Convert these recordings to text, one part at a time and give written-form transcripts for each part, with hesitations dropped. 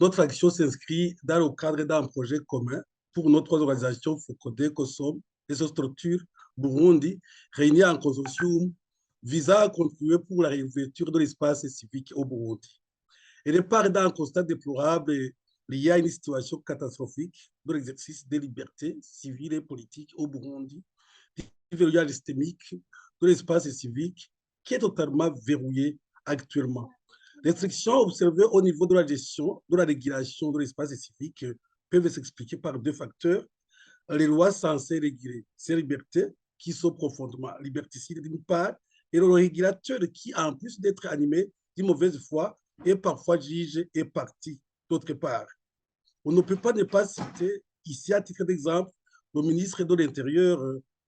Notre action s'inscrit dans le cadre d'un projet commun pour nos trois organisations, FOCODE, COSOM et ses structures Burundi, réunies en consortium visant à contribuer pour la réouverture de l'espace civique au Burundi. Elle part d'un constat déplorable lié à une situation catastrophique de l'exercice des libertés civiles et politiques au Burundi, du verrouillage systémique de l'espace civique qui est totalement verrouillé actuellement. Les restrictions observées au niveau de la gestion, de la régulation de l'espace civique peuvent s'expliquer par deux facteurs. Les lois censées réguler ces libertés qui sont profondément liberticides d'une part, et le régulateur qui, en plus d'être animé d'une mauvaise foi, est parfois juge et parti d'autre part. On ne peut pas ne pas citer ici, à titre d'exemple, le ministre de l'Intérieur,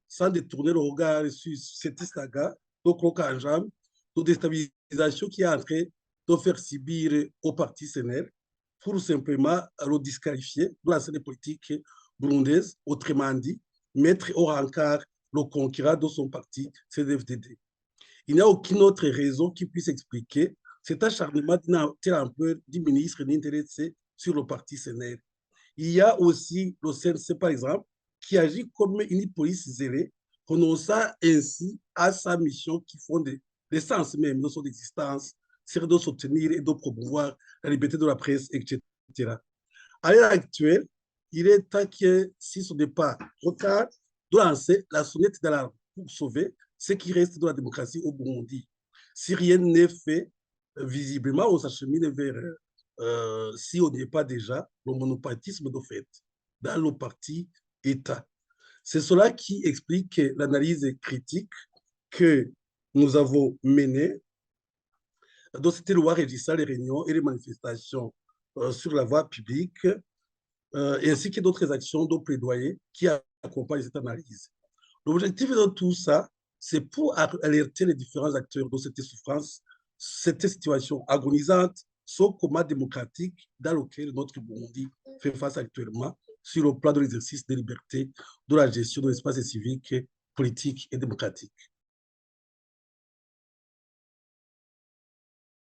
sans détourner le regard sur cette saga, donc le Kanjam, de déstabilisation qui est en train de faire subir au parti CNL pour simplement le disqualifier de la scène politique burundaise, autrement dit, mettre au rencard le concurrent de son parti, CDFDD. Il n'y a aucune autre raison qui puisse expliquer cet acharnement un peu du ministre intéressé sur le parti CNL. Il y a aussi le CNC, par exemple, qui agit comme une police zélée, renonçant ainsi à sa mission qui fonde l'essence même de son existence, c'est de soutenir et de promouvoir la liberté de la presse, etc. À l'heure actuelle, il est temps que, si ce n'est pas trop tard, de lancer la sonnette d'alarme pour sauver ce qui reste de la démocratie au Burundi. Si rien n'est fait, visiblement, on s'achemine vers, si on n'est pas déjà, le monopartisme de fait dans le parti État. C'est cela qui explique l'analyse critique que nous avons menée dans cette loi régissant les réunions et les manifestations sur la voie publique, ainsi que d'autres actions de plaidoyer qui accompagnent cette analyse. L'objectif de tout ça, c'est pour alerter les différents acteurs de cette souffrance, cette situation agonisante, ce coma démocratique dans lequel notre Burundi fait face actuellement sur le plan de l'exercice des libertés, de la gestion de l'espace civique, politique et démocratique.